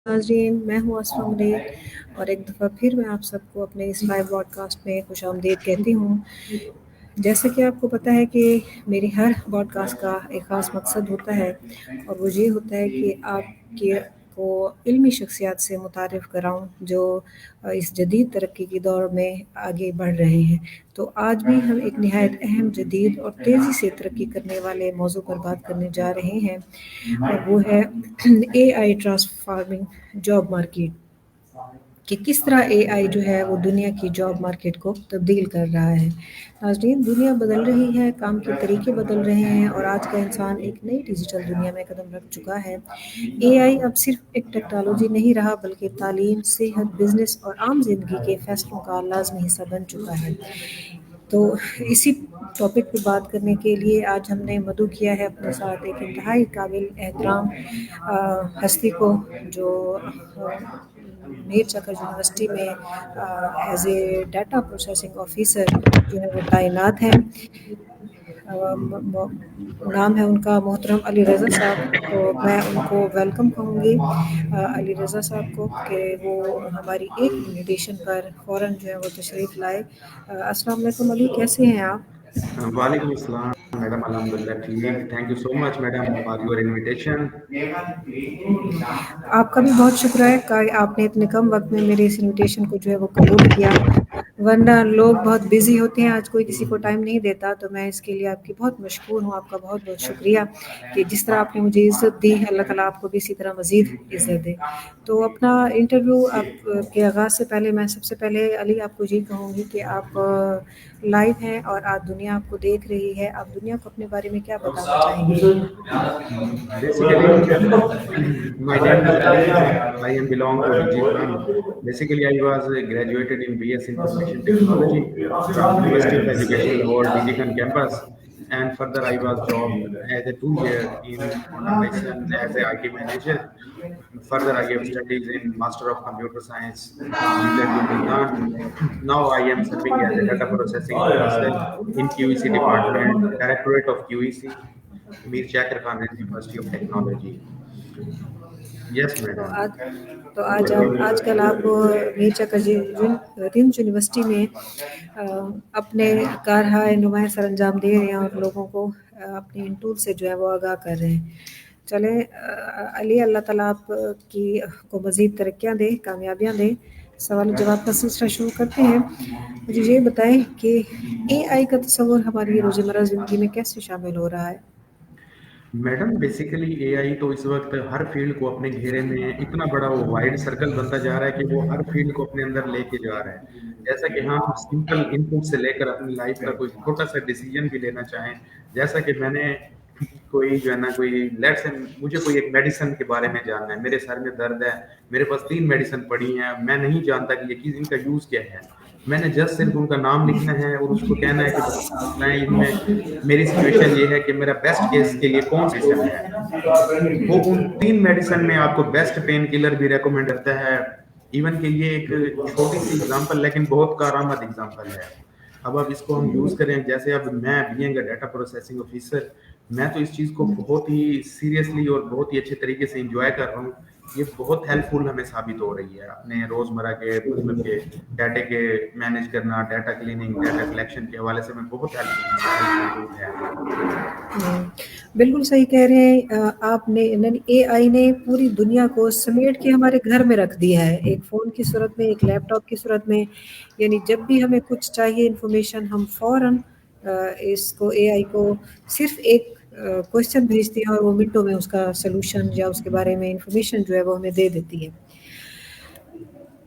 नाज़रीन, मैं हूँ असफ़ा मलिक और एक दफ़ा फिर मैं आप सबको अपने इस लाइव पॉडकास्ट में खुशामदीद कहती हूँ। जैसा कि आपको पता है कि मेरी हर पॉडकास्ट का एक ख़ास मकसद होता है और वो ये होता है कि आपके को इल्मी शख्सियत से मुतारिफ़ कराऊँ जो इस जदीद तरक्की की दौर में आगे बढ़ रहे हैं। तो आज भी हम एक निहायत अहम, जदीद और तेज़ी से तरक्की करने वाले मौज़ू पर बात करने जा रहे हैं और वो है एआई ट्रांसफॉर्मिंग जॉब मार्केट कि किस तरह एआई जो है वो दुनिया की जॉब मार्केट को तब्दील कर रहा है। नाज़रीन, दुनिया बदल रही है, काम के तरीके बदल रहे हैं और आज का इंसान एक नई डिजिटल दुनिया में कदम रख चुका है। एआई अब सिर्फ एक टेक्नोलॉजी नहीं रहा बल्कि तालीम, सेहत, बिजनेस और आम जिंदगी के फैसलों का लाजमी हिस्सा बन चुका है। तो इसी टॉपिक पे बात करने के लिए आज हमने मदऊ किया है अपने साथ एक इंतहाई काबिल एहतराम हस्ती को जो मीर जाकर यूनिवर्सिटी में as a data processing officer जो है वो तैनात हैं। नाम है उनका मोहतरम अली रज़ा साहब। तो मैं उनको वेलकम कहूँगी अली रज़ा साहब को कि वो हमारी एक इन्विटेशन पर फ़ौरन जो है वो तशरीफ़ लाए। अस्सलाम वालेकुम अली, कैसे हैं आप? वालेकुम अस्सलाम मैडम, अल्हम्दुलिल्लाह ठीक। Thank you so much madam for your invitation. आपका भी बहुत शुक्र है कि आपने इतने कम वक्त में मेरे इस इनविटेशन को जो है वो कबूल किया, वरना लोग बहुत बिजी होते हैं, आज कोई किसी को टाइम नहीं देता। तो मैं इसके लिए आपकी बहुत मशकूर हूँ, आपका बहुत बहुत शुक्रिया कि जिस तरह आपने मुझे इज़्ज़त दी, अल्लाह ताला आपको भी इसी तरह मज़ीद इज़्ज़त दे। तो अपना इंटरव्यू आप के आगाज़ से पहले मैं सबसे पहले अली आपको ये कहूँगी कि आप लाइव हैं और आज दुनिया आपको देख रही है, आप दुनिया को अपने बारे में क्या बताना basically my name is Ali. I am belong to DG Farm. चाहेंगे? Basically, I was graduated in BS Information Technology from University of Education Lahore, DG Khan campus, and further I was job as a 2 year in automation as a IT manager. Further, I have studies in Master of Computer Science, GZU Multan. Now I am serving as a data processing officer in QEC department, Directorate of QEC, Mir Chakr Khan University of Technology. Yes, तो madam. आज तो आज आप आजकल आप मीर चकर RIMS university में अपने कारहाय नुमाया सर अंजाम दे रहे हैं और लोगों को अपने इन टूल से जो है वो आगाह कर रहे हैं। चले अली, अल्लाह ताला आप की को मज़ीद तरक्कियाँ दे, कामयाबियाँ दे। सवाल जवाब का सिलसिला शुरू करते हैं। मुझे ये बताएं कि एआई का तस्वुर हमारी रोज़मर्रा ज़िंदगी में कैसे शामिल हो रहा है? मैडम बेसिकली एआई तो इस वक्त हर फील्ड को अपने घेरे में इतना बड़ा वो वाइड सर्कल बनता जा रहा है कि वो हर फील्ड को अपने अंदर लेके जा रहा है। जैसा कि हम सिंपल इनपुट से लेकर अपनी लाइफ का कोई छोटा सा डिसीजन भी लेना चाहें, जैसा कि मैंने कोई जो है ना कोई लेट से मुझे कोई एक मेडिसिन के बारे में जानना है, मेरे सर में दर्द है, मेरे पास 3 मेडिसिन पड़ी हैं, मैं नहीं जानता कि ये किस इनका यूज़ क्या है। मैंने जस्ट सिर्फ उनका नाम लिखना है और उसको कहना है कि मैं इनमें मेरी सिचुएशन ये है कि मेरा बेस्ट केस के लिए कौन मेडिसिन है। वो उन 3 मेडिसिन में आपको बेस्ट पेन किलर भी रेकमेंड करता है। इवन कि ये एक छोटी सी एग्जांपल लेकिन बहुत कारआमद एग्जांपल है। अब इसको हम यूज़ करें, जैसे अब मैं being a data processing officer, मैं तो इस चीज़ को बहुत ही सीरियसली और बहुत ही अच्छे तरीके से एंजॉय कर रहा हूँ। ये बहुत हेल्पफुल हमें साबित हो रही है अपने रोज़मर्रा के मतलब के डाटे के मैनेज करना, डाटा क्लीनिंग, डाटा कलेक्शन के हवाले से मैं बहुत हेल्पफुल है। बिल्कुल सही कह रहे हैं आपने। एआई ने पूरी दुनिया को समेट के हमारे घर में रख दिया है, एक फ़ोन की सूरत में, एक लैपटॉप की सूरत में। यानी जब भी हमें कुछ चाहिए इन्फॉर्मेशन, हम फ़ौरन इसको एआई को सिर्फ एक क्वेश्चन भेजते हैं और वो मिनटों में उसका सॉल्यूशन या उसके बारे में इन्फॉर्मेशन जो है वो हमें दे देती है।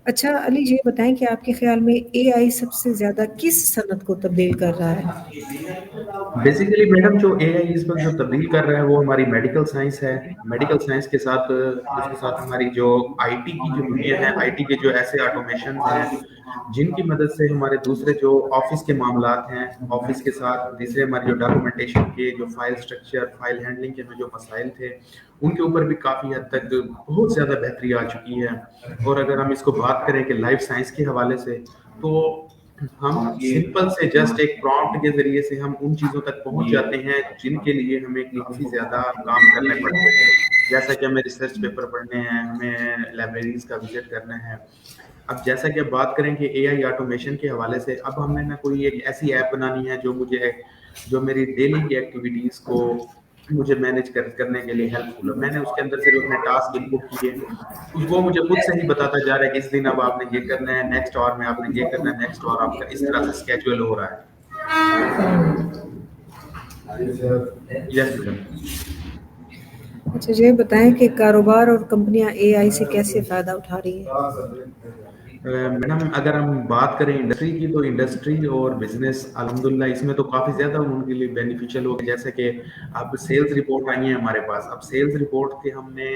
अच्छा अली, ये बताएं कि आपके ख्याल में एआई सबसे ज़्यादा किस सनत को तब्दील कर रहा है? बेसिकली मैडम जो एआई इस वक्त जो तब्दील कर रहा है वो हमारी मेडिकल साइंस है। मेडिकल साइंस के साथ उसके साथ हमारी जो आईटी की जो दुनिया है, आईटी के जो ऐसे ऑटोमेशन हैं जिनकी मदद से हमारे दूसरे जो ऑफिस के मामलात हैं, ऑफिस के साथ तीसरे हमारे जो डॉक्यूमेंटेशन के जो फाइल स्ट्रक्चर, फाइल हैंडलिंग के जो मसाइल थे, उनके ऊपर भी काफ़ी हद तक बहुत ज़्यादा बेहतरी आ चुकी है। और अगर हम इसको बात करें कि लाइफ साइंस के हवाले से, तो हम सिंपल से जस्ट एक प्रॉम्प्ट के ज़रिए से हम उन चीज़ों तक पहुँच जाते हैं जिनके लिए हमें काफ़ी ज़्यादा काम करने पड़ते थे। جیسا کہ ہمیں ریسرچ پیپر پڑھنے ہیں, ہمیں لائبریریز کا وزٹ کرنا ہے. اب جیسا کہ اب بات کریں کہ اے آئی آٹومیشن کے حوالے سے, اب ہمیں نہ کوئی ایک ایسی ایپ بنانی ہے جو میری ڈیلی کی ایکٹیویٹیز کو مجھے مینیج کرنے کے لیے ہیلپ فل ہو. میں نے اس کے اندر صرف اپنے ٹاسک ان پٹ کیے, وہ مجھے خود سے ہی بتاتا جا رہا ہے کہ اس دن اب آپ نے یہ کرنا ہے, نیکسٹ آور میں آپ نے یہ کرنا ہے, نیکسٹ آور آپ کا اس طرح سے اسکیجول ہو رہا ہے. Yes madam. اچھا یہ بتائیں کہ کاروبار اور کمپنیاں اے آئی سے کیسے فائدہ اٹھا رہی ہیں؟ میڈم اگر ہم بات کریں انڈسٹری کی, تو انڈسٹری اور بزنس الحمدللہ اس میں تو کافی زیادہ ان کے لیے بینیفیشیل ہو گیا. جیسے کہ اب سیلز رپورٹ آئی ہیں ہمارے پاس, اب سیلز رپورٹ کے ہم نے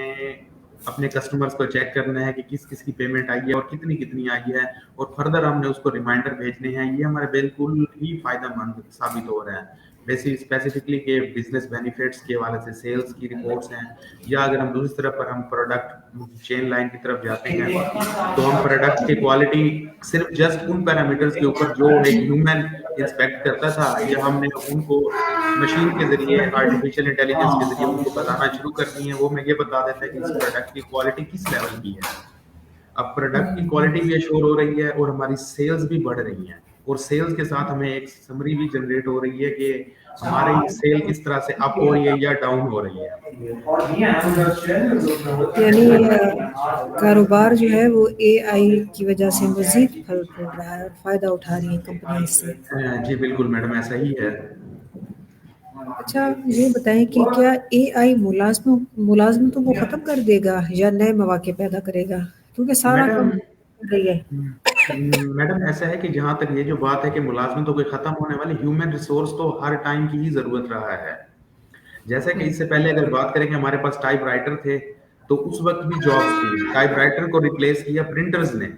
اپنے کسٹمرز کو چیک کرنا ہے کہ کس کس کی پیمنٹ آئی ہے اور کتنی آئی ہے, اور فردر ہم نے اس کو ریمائنڈر بھیجنے ہیں. یہ ہمارے بالکل ہی فائدہ مند ثابت ہو رہا ہے. ویسے اسپیسیفکلی کہ بزنس بینیفٹس کے حوالے سے سیلز کی رپورٹس ہیں, یا اگر ہم دوسری طرف پر ہم پروڈکٹ چین لائن کی طرف جاتے ہیں تو ہم پروڈکٹ کی کوالٹی صرف جسٹ ان پیرامیٹرز کے اوپر جو ایک ہیومن انسپیکٹ کرتا تھا, یا ہم نے ان کو مشین کے ذریعے آرٹیفیشیل انٹیلیجنس کے ذریعے ان کو بتانا شروع کر دی ہیں, وہ میں یہ بتا دیتا ہے کہ اس پروڈکٹ کی کوالٹی کس لیول کی ہے. اب پروڈکٹ کی کوالٹی بھی ایشور ہو رہی ہے اور ہماری سیلز بھی بڑھ رہی ہیں, اور سیلز کے ساتھ ہمیں ایک سمری بھی جنریٹ ہو رہی ہے کہ ہماری سیل کس طرح سے اپ ہو رہی ہے یا ڈاؤن ہو رہی ہے. یعنی کاروبار جو ہے وہ اے آئی کی وجہ سے مزید پھل پھول رہا ہے اور فائدہ اٹھا رہی ہیں کمپنی اس سے. جی بالکل میڈم ایسا ہی ہے. اچھا یہ بتائیں کہ کیا اے آئی ملازمتوں کو ختم کر دے گا یا نئے مواقع پیدا کرے گا؟ کیونکہ سارا کام کر رہی ہے. میڈم ایسا ہے کہ جہاں تک یہ جو بات ہے کہ ملازمتوں کے ختم ہونے والی, ہیومن ریسورس تو ہر ٹائم کی ہی ضرورت رہا ہے. جیسا کہ اس سے پہلے اگر بات کریں کہ ہمارے پاس ٹائپ رائٹر تھے تو اس وقت بھی جابس تھی, ٹائپ رائٹر کو ریپلیس کیا پرنٹرز نے,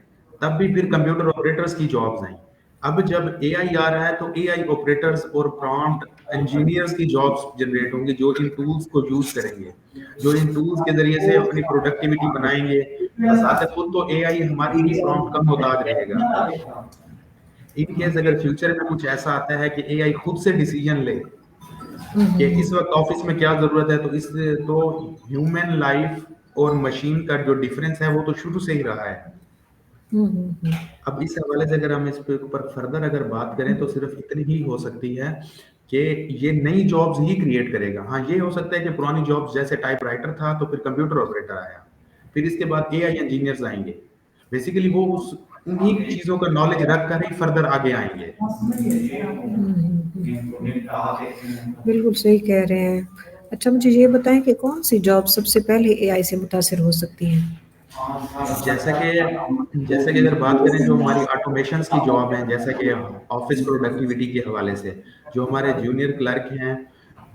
تب بھی پھر کمپیوٹر آپریٹرز کی جابس آئیں. اب جب اے آئی آ رہا ہے تو اے آئی آپریٹرز اور پرامپٹ انجینئرز کی جابس جنریٹ ہوں گی, جو ان ٹولز کو یوز کریں گے, جو ان ٹولز کے ذریعے سے اپنی پروڈکٹیوٹی بنائیں گے. بذات خود تو اے آئی ہماری ہی پرامپٹ کا محتاج رہے گا. ان کیس اگر فیوچر میں کچھ ایسا آتا ہے کہ اے آئی خود سے ڈیسیجن لے کہ اس وقت آفس میں کیا ضرورت ہے, تو ہیومن لائف اور مشین کا جو ڈفرینس ہے وہ تو شروع سے ہی رہا ہے. اب اس حوالے سے اگر ہم اس پہ اوپر فردر اگر بات کریں تو صرف اتنی ہی ہو سکتی ہے کہ یہ نئی جابز ہی کریٹ کرے گا. ہاں یہ ہو سکتا ہے کہ پرانی جابز جیسے ٹائپ رائٹر تھا تو پھر کمپیوٹر آپریٹر آیا, پھر اس کے بعد اے آئی انجینئرز آئیں گے. بیسیکلی وہ انہی چیزوں کا نالج رکھ کر ہی فردر آگے آئیں گے. بالکل صحیح کہہ رہے ہیں. اچھا مجھے یہ بتائیں کہ کون سی جاب سب سے پہلے اے آئی سے متاثر ہو سکتی ہیں؟ جیسا کہ اگر بات کریں جو ہماری آٹومیشنز کی جاب ہیں, جیسا کہ آفس پروڈکٹیوٹی کے حوالے سے جو ہمارے جونیئر کلرک ہیں,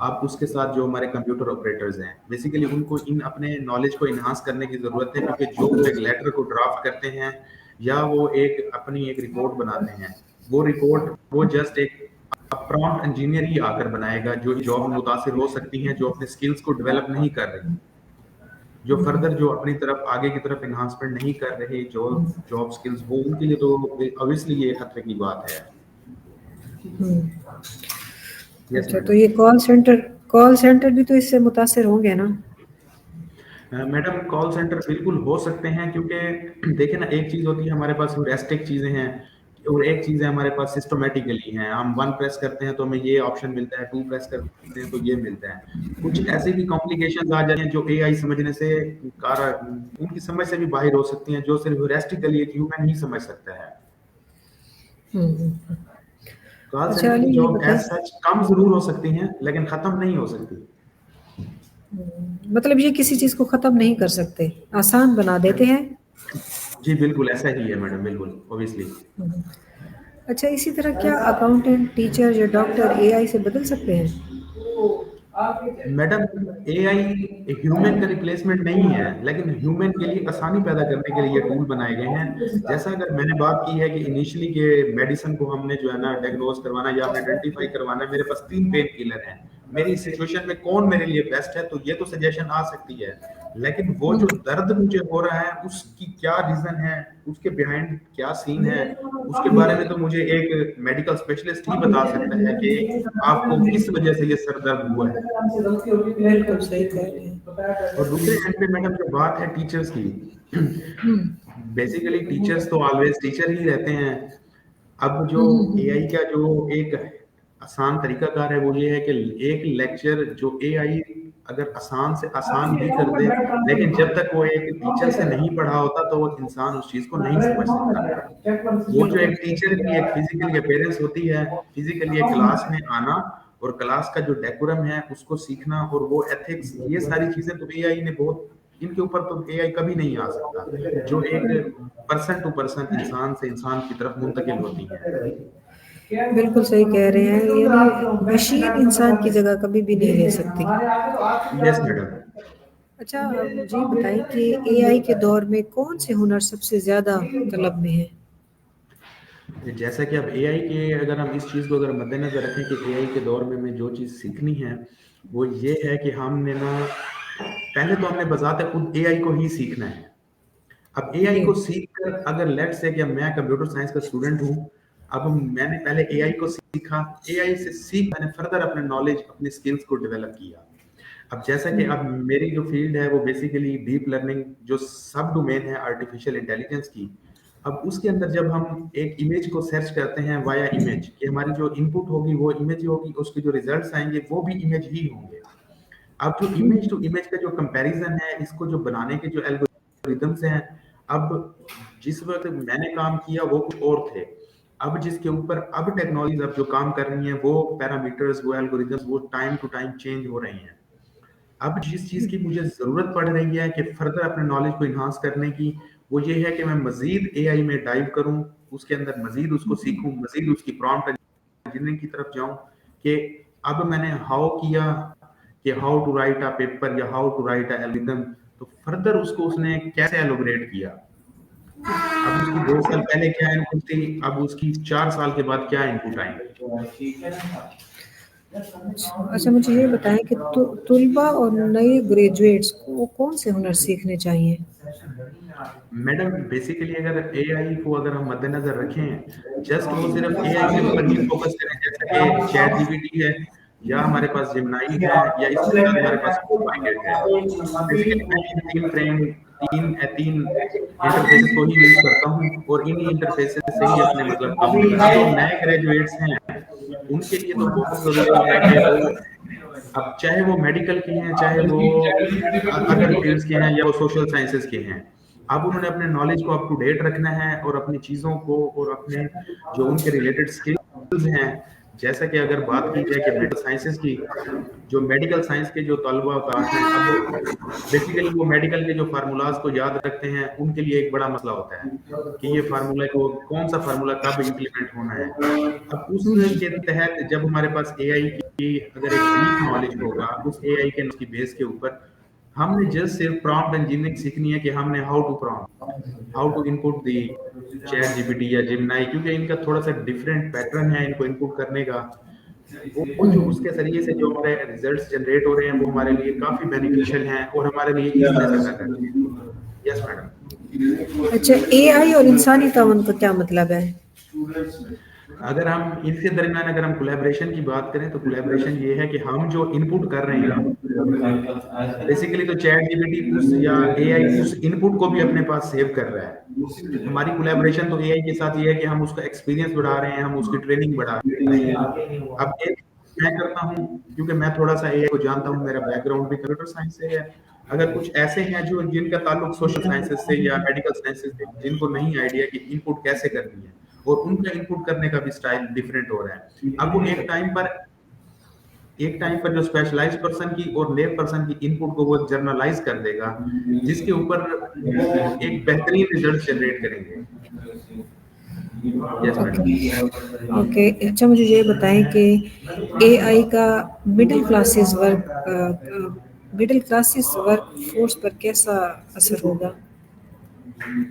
آپ اس کے ساتھ جو ہمارے کمپیوٹر آپریٹرز ہیں, بیسیکلی ان کو اپنے نالج کو انہانس کرنے کی ضرورت ہے, کیونکہ جو وہ ایک لیٹر کو ڈرافٹ کرتے ہیں یا وہ اپنی ایک رپورٹ بناتے ہیں, وہ رپورٹ وہ جسٹ ایک پرامپٹ انجینئر ہی آ کر بنائے گا, جو جاب میں متاثر ہو سکتی ہیں, جو اپنے اسکلز کو ڈیولپ نہیں کر رہی, جو فردر جو اپنی طرف آگے کی طرف انہانسمنٹ نہیں کر رہے جو جاب سکلز, وہ ان کے لیے تو obviously یہ خطرے کی بات ہے. اچھا تو یہ کال سینٹر بھی تو اس سے متاثر ہوں گے نا؟ میڈم کال سینٹر بالکل ہو سکتے ہیں, کیونکہ دیکھیں نا ایک چیز ہوتی ہے ہمارے پاس ہیورسٹک چیزیں ہیں, اور ایک چیز ہے ہمارے پاس سسٹمیٹیکلی ہیں. ہم 1 پریس کرتے ہیں تو ہمیں یہ آپشن ملتا ہے, 2 پریس کرتے ہیں تو یہ ملتا ہے. کچھ ایسے بھی کمپلیکیشنز آ جاتی ہیں جو اے آئی سمجھنے سے ان کی سمجھ سے بھی باہر ہو سکتی ہیں, جو صرف ہیورسٹیکلی ایک ہیومن ہی سمجھ سکتا ہے. کال سینٹر کی جاب ایز سچ کم ضرور ہو سکتی ہیں لیکن ختم نہیں ہو سکتی. مطلب یہ کسی چیز کو ختم نہیں کر سکتے, آسان بنا دیتے ہیں. جی بالکل ایسا ہی ہے میڈم, بالکل اوبیسلی. اچھا اسی طرح کیا اکاؤنٹنٹ, ٹیچر یا ڈاکٹر اے آئی سے بدل سکتے ہیں؟ میڈم اے آئی ہیومن کا ریپلیسمنٹ نہیں ہے, لیکن ہیومن کے لیے آسانی پیدا کرنے کے لیے یہ ٹول بنائے گئے ہیں. جیسا اگر میں نے بات کی ہے کہ انیشلی کہ میڈیسن کو ہم نے جو ہے نا ڈائگنوز کروانا یا ہمیں آئیڈینٹیفائی کروانا ہے, میرے پاس 3 پین کلر ہیں, میری سچویشن میں کون میرے لیے بیسٹ ہے, تو یہ تو سجیشن آ سکتی ہے, لیکن وہ جو درد مجھے ہو رہا ہے اس کی کیا ریزن ہے, اس کے بیہائنڈ کیا سین ہے, اس کے بارے میں تو مجھے ایک میڈیکل اسپیشلسٹ ہی بتا سکتا ہے کہ آپ کو کس وجہ سے یہ سر درد ہوا ہے. بالکل صحیح کہہ رہے ہیں. और दूसरे एंड पे मैडम जो बात है टीचर्स की, हम्म बेसिकली टीचर्स तो ऑलवेज टीचर ही रहते हैं। अब जो हम्म। एआई का जो एक आसान तरीकाकार है वो ये है कि एक लेक्चर जो एआई अगर आसान से आसान भी कर दे, लेकिन जब तक वो एक टीचर से नहीं पढ़ा होता तो वो इंसान उस चीज को नहीं समझ सकता। वो जो एक टीचर की एक फिजिकली अपीयरेंस होती है, फिजिकली एक क्लास में आना और क्लास का जो डेकोरम है उसको सीखना और वो एथिक्स, ये सारी चीजें तो एआई ने बहुत, इनके ऊपर तो एआई कभी नहीं आ सकता, जो एक पर्सन टू पर्सन, इंसान से इंसान की तरफ मुंतकिल होती है। बिल्कुल सही कह रहे हैं, यानी मशीन इंसान की जगह कभी भी नहीं ले सकती। Yes madam. अच्छा, आप मुझे बताइए कि एआई के दौर में कौन से हुनर सबसे ज्यादा तलब में है? जैसा कि अब एआई के, अगर हम इस चीज़ को अगर मद्देनजर रखें कि एआई के दौर में हमें जो चीज़ सीखनी है वो ये है कि हमने ना, पहले तो हमने बजाते खुद एआई को ही सीखना है। अब एआई जी। को सीख कर, अगर लेट्स से कि अब मैं कंप्यूटर साइंस का स्टूडेंट हूँ, अब मैंने पहले एआई को सीखा, एआई से सीख मैंने फर्दर अपने नॉलेज, अपने स्किल्स को डेवलप किया। अब जैसा कि अब मेरी जो फील्ड है वो बेसिकली डीप लर्निंग, जो सब डोमेन है आर्टिफिशियल इंटेलिजेंस की। अब उसके अंदर जब हम एक इमेज को सर्च करते हैं वाया इमेज, कि हमारी जो इनपुट होगी वो इमेज ही होगी, उसके जो रिजल्ट्स आएंगे वो भी इमेज ही होंगे। अब जो इमेज टू इमेज का जो कंपैरिजन है, इसको जो बनाने के जो एल्गोरिदम्स हैं, अब जिस वक्त मैंने काम किया वो कुछ और थे, अब जिसके ऊपर अब टेक्नोलॉजीज अब जो काम कर रही हैं वो पैरामीटर्स, वो एल्गोरिदम्स, वो टाइम टू टाइम चेंज हो रही हैं। अब जिस चीज़ की मुझे ज़रूरत पड़ रही है कि फर्दर अपने नॉलेज को इन्हांस करने की, वो ये है कि मैं मज़ीद एआई में डाइव करूँ, उसके अंदर मज़ीद उसको सीखूँ, मज़ीद उसकी प्रॉम्प्ट इंजीनियरिंग की तरफ जाऊँ, कि अब मैंने हाउ किया कि how to write a paper या how to write a algorithm, तो फर्दर उसको उसने कैसे एलोबरेट किया। अब उसकी 2 साल पहले क्या इनपुट थी, अब उसकी 4 साल के बाद क्या इनपुट आएँगे। अच्छा, मुझे ये बताएं कि तुलबा और नए ग्रेजुएट्स को कौन से हुनर सीखने चाहिए? मैडम बेसिकली अगर एआई को अगर हम मद्देनजर रखें, जस्ट वो सिर्फ एआई के ऊपर ही फोकस करें, जैसे कि चैट जीपीटी है या हमारे पास जेमिनी है या इसके साथ हमारे पास कोपायलट है। बेसिकली मैं इन तीन इंटरफेसेस को ही यूज करता हूँ और इन्हीं इंटरफेसेस से ही अपने मतलब काम होता है। अब जो नए ग्रेजुएट्स हैं उनके लिए तो बहुत जरूरी है कि वो, अब चाहे वो मेडिकल के हैं, चाहे वो अदर फील्ड्स के हैं या वो सोशल साइंसेज के हैं, अब उन्होंने अपने नॉलेज को अप टू डेट रखना है और अपनी चीज़ों को और अपने जो उनके रिलेटेड स्किल्स हैं, जैसा कि अगर बात की जाए कि मेडिकल साइंसेज की, जो मेडिकल साइंस के जो तलबा उतार हैं, अब बेसिकली वो मेडिकल के जो फार्मूलाज को याद रखते हैं, उनके लिए एक बड़ा मसला होता है कि ये फार्मूला को, कौन सा फार्मूला कब इम्प्लीमेंट होना है। अब उसके तहत जब हमारे पास एआई की अगर एक डीप नॉलेज होगा, उस एआई के उसकी बेस के ऊपर हमने जस्ट सिर्फ प्रॉम्प्ट इंजीनियरिंग सीखनी है कि हमने how to prompt, how to input the ChatGPT या जेमिनी, क्योंकि इनका थोड़ा सा डिफरेंट पैटर्न है इनको इनपुट करने का। वो जो उसके जरिए से जो हमारे रिजल्ट्स जनरेट हो रहे हैं वो हमारे लिए काफी बेनिफिशियल हैं और हमारे लिए इजीनेस पैदा करते हैं। Yes madam. अच्छा, एआई और इंसानी ताउन का क्या मतलब है? अगर हम इनके दरमियान अगर हम कोलैबोरेशन की बात करें तो कोलैबोरेशन ये है कि हम जो इनपुट कर रहे हैं, बेसिकली तो चैट जीपीटी उस या एआई उस इनपुट को भी अपने पास सेव कर रहा है। हमारी कोलैबोरेशन तो एआई के साथ ये है कि हम उसका एक्सपीरियंस बढ़ा रहे हैं, हम उसकी ट्रेनिंग बढ़ा रहे हैं। अब एक मैं करता हूँ, क्योंकि मैं थोड़ा सा एआई को जानता हूँ, मेरा बैकग्राउंड भी कंप्यूटर साइंस से है। अगर कुछ ऐसे हैं जो जिनका ताल्लुक सोशल साइंसेज से या मेडिकल साइंसेज से, जिनको नहीं आइडिया कि इनपुट कैसे करनी है और उनका इनपुट करने का भी स्टाइल डिफरेंट हो रहा है। अब वो एक टाइम पर जो स्पेशलाइज्ड पर्सन की और लेयर पर्सन की इनपुट को वो जर्नलाइज कर देगा, जिसके ऊपर वो एक बेहतरीन रिजल्ट जनरेट करेंगे। Yes madam. Okay okay. अच्छा, मुझे ये बताएं कि एआई का मिडिल क्लासेस वर्क फोर्स पर कैसा असर होगा?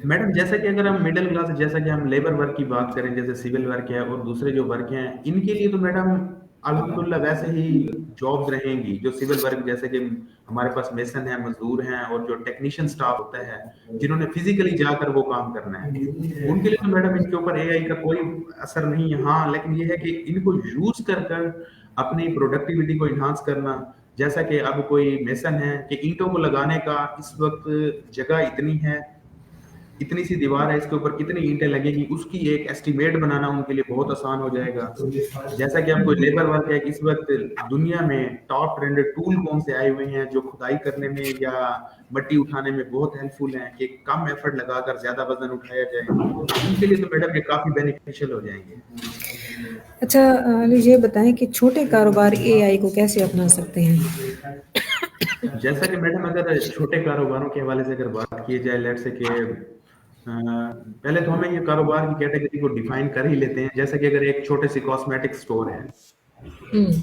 मैडम जैसा कि अगर हम मिडिल क्लास, जैसा कि हम लेबर वर्क की बात करें, जैसे सिविल वर्क है और दूसरे जो वर्क हैं, इनके लिए तो मैडम अल्हम्दुलिल्लाह वैसे ही जॉब्स रहेंगी। जो सिविल वर्क, जैसे कि हमारे पास मेसन है, मजदूर हैं और जो टेक्नीशियन स्टाफ होता है जिन्होंने फिजिकली जाकर वो काम करना है, उनके लिए तो मैडम इनके ऊपर एआई का कोई असर नहीं है। हाँ, लेकिन ये है कि इनको यूज कर कर अपनी प्रोडक्टिविटी को इन्हांस करना, जैसा कि अब कोई मेसन है कि ईंटों को लगाने का इस वक्त जगह इतनी है, इतनी सी दीवार है, इसके ऊपर कितनी ईंटें लगेंगी, उसकी एक एस्टिमेट बनाना उनके लिए बहुत आसान हो जाएगा। जैसा कि अब कोई लेबर वर्क है, इस वक्त दुनिया में टॉप ट्रेंडेड टूल कौन से आए हुए हैं जो खुदाई करने में या मट्टी उठाने में बहुत हेल्पफुल हैं कि कम एफर्ट लगाकर ज्यादा वजन उठाया जाए, उनके लिए तो मैडम ये काफी बेनिफिशियल हो जाएंगे। अच्छा अली ये बताएं कि छोटे कारोबार एआई को कैसे अपना सकते हैं? जैसा कि मैडम अगर छोटे कारोबारों के हवाले से अगर बात की जाए, लेट्स से कि पहले तो हमें ये कारोबार की कैटेगरी को डिफाइन कर ही लेते हैं। जैसे कि अगर एक छोटे से कॉस्मेटिक स्टोर है,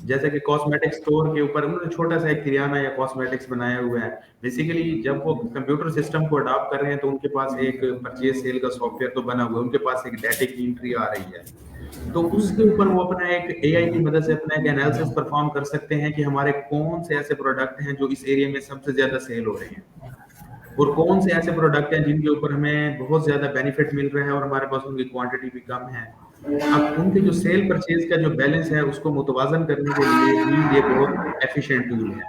जैसे कि कॉस्मेटिक स्टोर के ऊपर उन्होंने छोटा सा एक किराना या कॉस्मेटिक्स बनाया हुआ है, बेसिकली जब वो कंप्यूटर सिस्टम को अडॉप्ट कर रहे हैं तो उनके पास एक परचेज सेल का सॉफ्टवेयर तो बना हुआ है, उनके पास एक डाटा की एंट्री आ रही है, तो उसके ऊपर वो अपना एक एआई की मदद से अपना एक एनालिसिस परफॉर्म कर सकते हैं कि हमारे कौन से ऐसे प्रोडक्ट हैं जो इस एरिया में सबसे ज्यादा सेल हो रहे हैं और कौन से ऐसे प्रोडक्ट हैं जिनके ऊपर हमें बहुत ज्यादा बेनिफिट मिल रहा है और हमारे पास उनकी क्वांटिटी भी कम है। अब उनके जो सेल परचेज का जो बैलेंस है उसको मुतवाजन करने के लिए भी ये बहुत एफिशिएंट टूल है।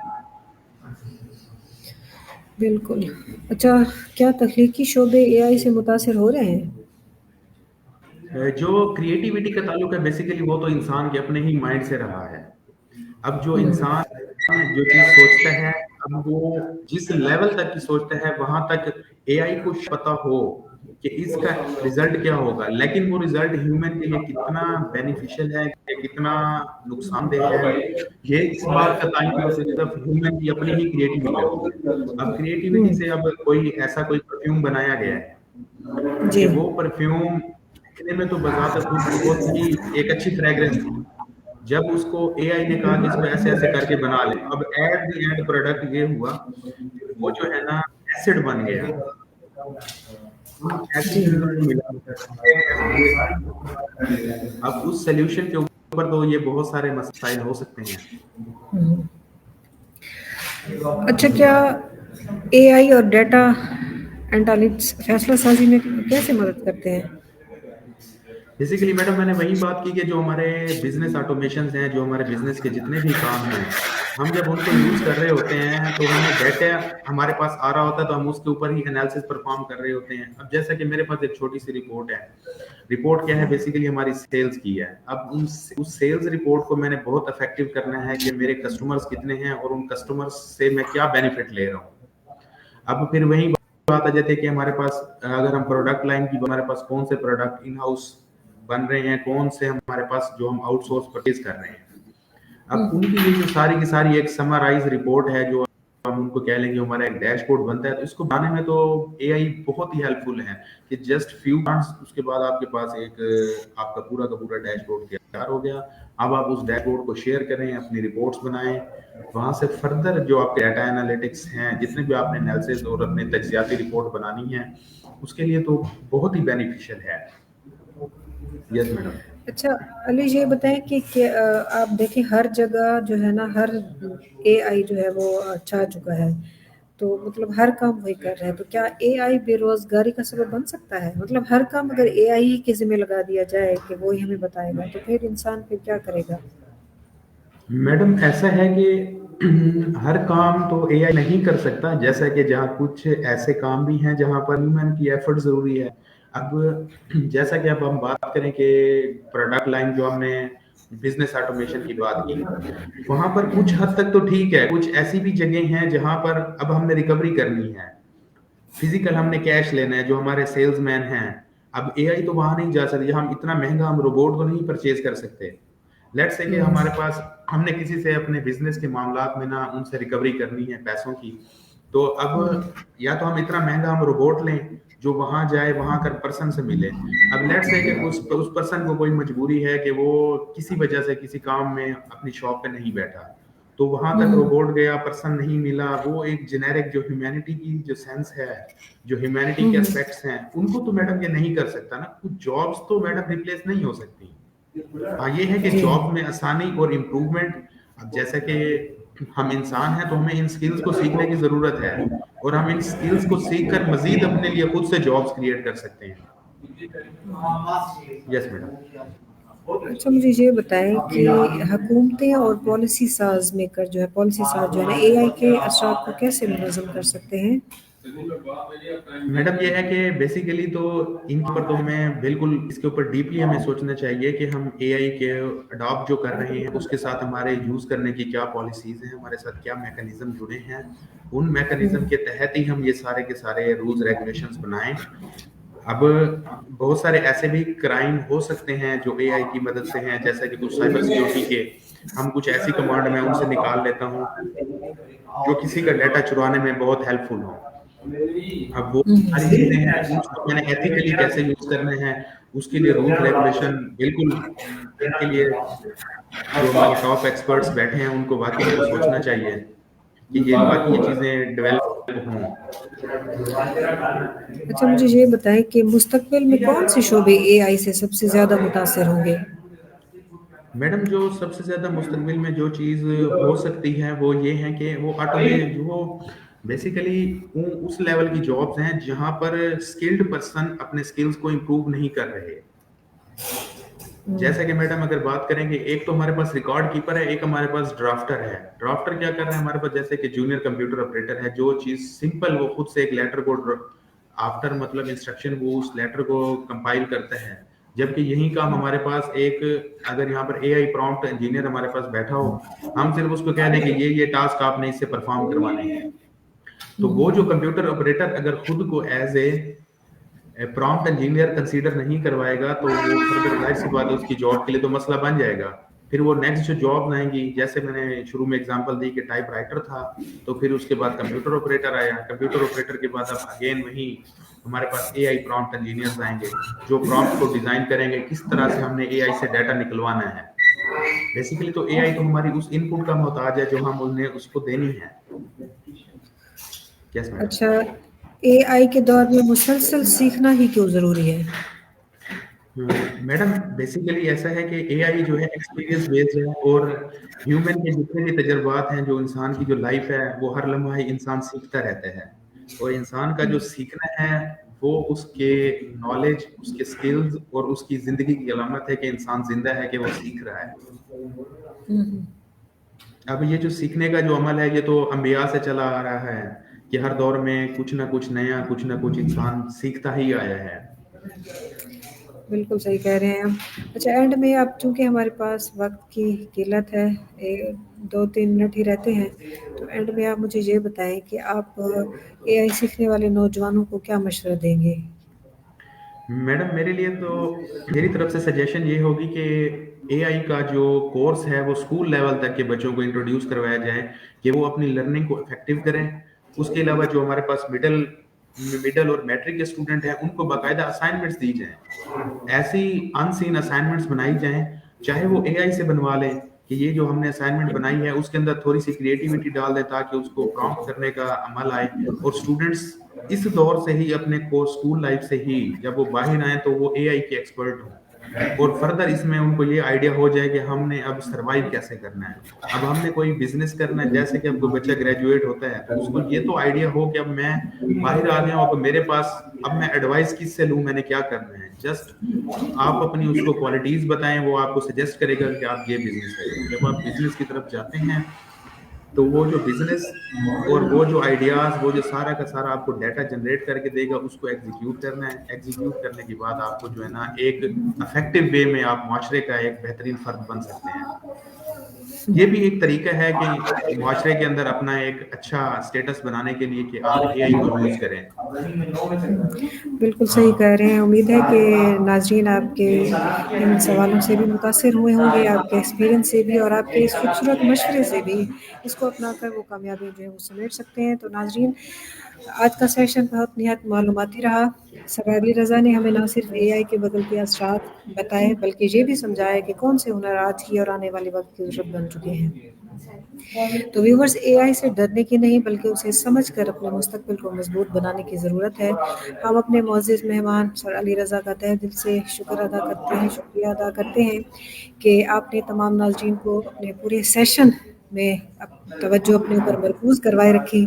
बिल्कुल। अच्छा क्या तकनीकी शोबे एआई से मुतासिर हो रहे हैं? जो क्रिएटिविटी का ताल्लुक है बेसिकली वो तो इंसान के अपने ही माइंड से रहा है। अब जो इंसान जो चीज सोचता है, अब वो जिस लेवल तक की सोचता है वहां तक एआई को पता हो कि इसका रिजल्ट क्या होगा, लेकिन वो रिजल्ट ह्यूमन के लिए कितना बेनिफिशियल है, कितना नुकसानदेह है, ये इस बात का ताल्लुक सिर्फ ह्यूमन की अपनी ही क्रिएटिविटी होती है। अब क्रिएटिविटी से अब कोई ऐसा कोई परफ्यूम बनाया गया है जी। कि वो परफ्यूम दिखने में तो बजाते खुद बहुत ही एक अच्छी फ्रेग्रेंस थी, जब उसको एआई ने कहा कि इसको ऐसे ऐसे करके बना ले, अब एट द एंड प्रोडक्ट ये हुआ वो जो है ना एसिड बन गया। एसिड मिला, अब उस सोल्यूशन के ऊपर तो ये बहुत सारे मसाइल हो सकते हैं। अच्छा क्या एआई और डेटा एनालिटिक्स फैसला साजी में कैसे मदद करते हैं? बेसिकली मैडम मैंने वही बात की कि जो हमारे बिजनेस ऑटोमेशन हैं, जो हमारे बिजनेस के जितने भी काम हैं, हम जब उनको यूज कर रहे होते हैं तो हमें डाटा हमारे पास आ रहा होता है तो हम उसके ऊपर ही एनालिसिस परफॉर्म कर रहे होते हैं। अब जैसा कि मेरे पास एक छोटी सी रिपोर्ट है, रिपोर्ट क्या है बेसिकली हमारी सेल्स की है। अब उस सेल्स रिपोर्ट को मैंने बहुत इफेक्टिव करना है कि मेरे कस्टमर्स कितने हैं और उन कस्टमर्स से मैं क्या बेनिफिट ले रहा हूँ। अब फिर वही बात आ जाती है कि हमारे पास अगर हम प्रोडक्ट लाइन की, हमारे पास कौन से प्रोडक्ट इन हाउस बन रहे हैं, कौन से हमारे पास जो हम आउटसोर्स परचेज कर रहे हैं। अब उनकी ये जो सारी की सारी एक समराइज रिपोर्ट है, जो हम उनको कह लेंगे हमारा एक डैशबोर्ड बनता है, तो इसको बनाने में तो एआई बहुत ही हेल्पफुल है कि जस्ट फ्यू मिनट्स उसके बाद आपके पास एक आपका पूरा का पूरा डैशबोर्ड तैयार हो गया। अब आप उस डैशबोर्ड को शेयर करें, अपनी रिपोर्ट्स बनाएं, वहां से फर्दर जो आपके डाटा एनालिटिक्स हैं, जितने भी आपने एनालिसिस और अपने तज्जियाती रिपोर्ट बनानी है, उसके लिए तो बहुत ही बेनिफिशियल है। Yes madam. अच्छा अली ये बताएं कि आप देखें हर जगह जो है ना हर एआई जो है वो छा चुका है, तो मतलब हर काम वही कर रहा है, तो क्या एआई बेरोजगारी का सबब बन सकता है? मतलब हर काम अगर एआई के जिम्मे लगा दिया जाए कि वो ही हमें बताएगा तो फिर इंसान फिर क्या करेगा? मैडम ऐसा है कि हर काम तो एआई नहीं कर सकता, जैसा कि जहाँ कुछ ऐसे काम भी हैं जहाँ पर ह्यूमन की एफर्ट जरूरी है। अब जैसा कि अब हम बात करें कि प्रोडक्ट लाइन जो हमने बिजनेस ऑटोमेशन की बात की, वहां पर कुछ हद तक तो ठीक है, कुछ ऐसी भी जगह हैं जहां पर अब हमने रिकवरी करनी है, फिजिकल हमने कैश लेना है, जो हमारे सेल्समैन हैं, अब एआई तो वहां नहीं जा सकती, हम इतना महंगा हम रोबोट तो नहीं परचेज कर सकते। लेट्स से कि हमारे पास हमने किसी से अपने बिजनेस के मामलात में ना उनसे रिकवरी करनी है पैसों की, तो अब या तो हम इतना महंगा हम रोबोट लें जो वहां जाए, वहां कर पर्सन से मिले। अब लेट्स से कि उस पर्सन को कोई मजबूरी है कि वो किसी वजह से किसी काम में अपनी शॉप पे नहीं बैठा, तो वहां तक रोबोट गया, पर्सन नहीं मिला, वो एक जेनेरिक जो ह्यूमैनिटी की जो सेंस है, जो ह्यूमैनिटी के एस्पेक्ट्स हैं, उनको तो मैडम ये नहीं कर सकता ना। कुछ जॉब्स तो मैडम रिप्लेस नहीं हो सकती। हाँ ये है कि जॉब में आसानी और इम्प्रूवमेंट। अब जैसा कि हम इंसान हैं तो हमें इन स्किल्स को सीखने की जरूरत है और हम इन स्किल्स को सीख कर मजीद अपने लिए खुद से जॉब्स क्रिएट कर सकते हैं। Yes madam. اچھا مجھے یہ بتائیں کہ حکومتیں اور پالیسی ساز میکر جو ہے پالیسی ساز جو ہے اے آئی کے اثرات کو کیسے منظم کر سکتے ہیں؟ میڈم یہ ہے کہ بیسیکلی تو ان کے اوپر تو ہمیں بالکل اس کے اوپر ڈیپلی ہمیں سوچنا چاہیے کہ ہم اے آئی کے اڈاپٹ جو کر رہے ہیں اس کے ساتھ ہمارے یوز کرنے کی کیا پالیسیز ہیں، ہمارے ساتھ کیا میکانزم جڑے ہیں، ان میکانزم کے تحت ہی ہم یہ سارے کے سارے رولز ریگولیشنز بنائیں۔ اب بہت سارے ایسے بھی کرائم ہو سکتے ہیں جو اے آئی کی مدد سے ہیں، جیسا کہ کچھ سائبر سیکیورٹی کے ہم کچھ ایسی کمانڈ میں ان سے نکال لیتا ہوں جو کسی کا ڈیٹا چرانے میں بہت ہیلپ فل ہوں۔ اب وہ ساری چیزیں ہیں، ان کو میں نے ایتھیکلی کیسے یوز کرنے ہیں، اس کے لیے رول ریگولیشن بالکل ان کے لیے جو ہمارے ٹاپ ایکسپرٹس بیٹھے ہیں ان کو واقعی ان کو سوچنا چاہیے کہ یہ واقعی یہ چیزیں ڈیولپ ہوں۔ اچھا مجھے یہ بتائیں کہ مستقبل میں کون سے شعبے اے آئی سے سب سے زیادہ متاثر ہوں گے؟ میڈم جو سب سے زیادہ مستقبل میں جو چیز ہو سکتی ہے وہ یہ ہے کہ وہ آٹومیٹ جو بیسیکلی اس لیول کی جابس ہیں جہاں پر اسکلڈ پرسن اپنے اسکلز کو امپروو نہیں کر رہے۔ جیسا کہ میڈم اگر بات کریں گے، ایک تو ہمارے پاس ریکارڈ کیپر ہے، ایک ہمارے پاس ڈرافٹر ہے۔ ڈرافٹر کیا کر رہے ہیں ہمارے پاس، جیسے کہ جونیئر کمپیوٹر آپریٹر ہے، جو چیز سمپل وہ خود سے ایک لیٹر کو آفٹر مطلب انسٹرکشن وہ اس لیٹر کو کمپائل کرتا ہے، جبکہ یہی کام ہمارے پاس ایک اگر یہاں پر اے آئی پرومپٹ انجینئر ہمارے پاس بیٹھا ہو، ہم صرف اس کو کہہ دیں کہ یہ ٹاسک آپ نے اس سے پرفارم کروانے ہیں، تو وہ جو کمپیوٹر آپریٹر اگر خود کو as a prompt engineer consider نہیں کروائے گا تو وہ فردر ظاہر سی بات ہے اس کی جاب کے لیے تو مسئلہ بن جائے گا۔ پھر وہ نیکسٹ جو جاب آئیں گی، جیسے میں نے شروع میں اگزامپل دی کہ ٹائپ رائٹر تھا، تو پھر اس کے بعد کمپیوٹر آپریٹر آیا، کمپیوٹر آپریٹر کے بعد اب اگین وہیں ہمارے پاس اے آئی پرامپٹ انجینئرز آئیں گے جو پرامپٹ کو ڈیزائن کریں گے کس طرح سے ہم نے اے آئی سے ڈیٹا نکلوانا ہے۔ بیسیکلی تو اے آئی تو ہماری اس ان پٹ کا محتاج ہے جو ہم انہیں اس کو دینی ہے۔ Yes madam. اچھا اے آئی کے دور میں مسلسل سیکھنا ہی کیوں ضروری ہے؟ میڈم بیسیکلی ایسا ہے کہ اے آئی جو ہے ایکسپیرینس بیسڈ ہے، اور ہیومن کے جتنے بھی تجربات ہیں، جو انسان کی جو لائف ہے وہ ہر لمحہ ہی انسان سیکھتا رہتا ہے، اور انسان کا جو سیکھنا ہے وہ اس کے نالج، اس کے سکلز اور اس کی زندگی کی علامت ہے کہ انسان زندہ ہے، کہ وہ سیکھ رہا ہے۔ اب یہ جو سیکھنے کا جو عمل ہے یہ تو انبیاء سے چلا آ رہا ہے کہ ہر دور میں کچھ نہ کچھ نیا، کچھ نہ کچھ انسان سیکھتا ہی آیا ہے۔ بالکل صحیح کہہ رہے ہیں آپ۔ اچھا اینڈ میں اب چونکہ ہمارے پاس وقت کی قلت ہے، 2-3 منٹ ہی رہتے ہیں، تو اینڈ میں آپ مجھے یہ بتائیں کہ آپ اے آئی سیکھنے والے نوجوانوں کو کیا مشورہ دیں گے؟ میڈم میرے لیے تو میری طرف سے سجیشن یہ ہوگی کہ اے آئی کا جو کورس ہے وہ اسکول لیول تک کے بچوں کو انٹروڈیوس کروایا جائے کہ وہ اپنی لرننگ کو افیکٹو کریں۔ اس کے علاوہ جو ہمارے پاس مڈل اور میٹرک کے اسٹوڈنٹ ہیں ان کو باقاعدہ اسائنمنٹس دی جائیں، ایسی ان سین اسائنمنٹس بنائی جائیں، چاہے وہ اے آئی سے بنوا لیں کہ یہ جو ہم نے اسائنمنٹ بنائی ہے اس کے اندر تھوڑی سی کریٹیوٹی ڈال دیں تاکہ اس کو پرومپٹ کرنے کا عمل آئے، اور اسٹوڈنٹس اس دور سے ہی اپنے کو اسکول لائف سے ہی جب وہ باہر آئیں تو وہ اے آئی کے ایکسپرٹ ہوں، اور فردر اس میں ان کو یہ آئیڈیا ہو جائے کہ ہم نے اب سروائیو کیسے کرنا ہے، اب ہم نے کوئی بزنس کرنا ہے۔ جیسے کہ اب کوئی بچہ گریجویٹ ہوتا ہے تو اس کو یہ تو آئیڈیا ہو کہ اب میں باہر آ گیا ہوں، اب میرے پاس اب میں ایڈوائس کس سے لوں، میں نے کیا کرنا ہے۔ جسٹ آپ اپنی اس کو کوالٹیز بتائیں، وہ آپ کو سجیسٹ کرے گا کہ آپ یہ بزنس کریں۔ جب آپ بزنس کی طرف جاتے ہیں تو وہ جو بزنس اور وہ جو آئیڈیاز، وہ جو سارا کا سارا آپ کو ڈیٹا جنریٹ کر کے دے گا، اس کو ایگزیکیوٹ کرنا ہے۔ ایگزیکیوٹ کرنے کے بعد آپ کو جو ہے نا ایک افیکٹو وے میں آپ معاشرے کا ایک بہترین فرد بن سکتے ہیں۔ یہ بھی ایک طریقہ ہے کہ معاشرے کے اندر اپنا ایک اچھا اسٹیٹس بنانے کے لیے کہ آپ اے آئی کو یوز کریں۔ بالکل صحیح کہہ رہے ہیں۔ امید ہے کہ ناظرین آپ کے ان سوالوں سے بھی متاثر ہوئے ہوں گے، آپ کے ایکسپیرینس سے بھی اور آپ کے اس خوبصورت مشورے سے بھی، اس کو اپنا کر وہ کامیابی جو ہے وہ سمیٹ سکتے ہیں۔ تو ناظرین آج کا سیشن بہت نہایت معلوماتی رہا۔ سرا علی رضا نے ہمیں نہ صرف اے آئی کے بدلتے اثرات بتائے بلکہ یہ بھی سمجھایا کہ کون سے ہنر آج کی اور آنے والے وقت کی ضرورت بن چکے ہیں۔ تو ویورز اے آئی سے ڈرنے کی نہیں بلکہ اسے سمجھ کر اپنے مستقبل کو مضبوط بنانے کی ضرورت ہے۔ ہم اپنے معزز مہمان سر علی رضا کا تہہ دل سے شکریہ ادا کرتے ہیں کہ آپ نے تمام ناظرین کو اپنے پورے سیشن में तवज्जो अपने ऊपर मरकूज़ करवाए रखी।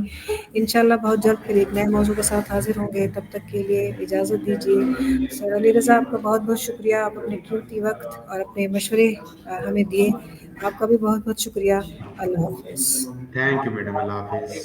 इंशाल्लाह बहुत जल्द फिर एक नए मौज़ू के साथ हाज़िर होंगे, तब तक के लिए इजाज़त दीजिए। सर अली रज़ा, आपका बहुत-बहुत शुक्रिया, आप अपने कीमती वक़्त और अपने मशवरे हमें दिए। आपका भी बहुत-बहुत शुक्रिया। अल्लाह हाफ़िज़। Thank you madam, Allah Hafiz.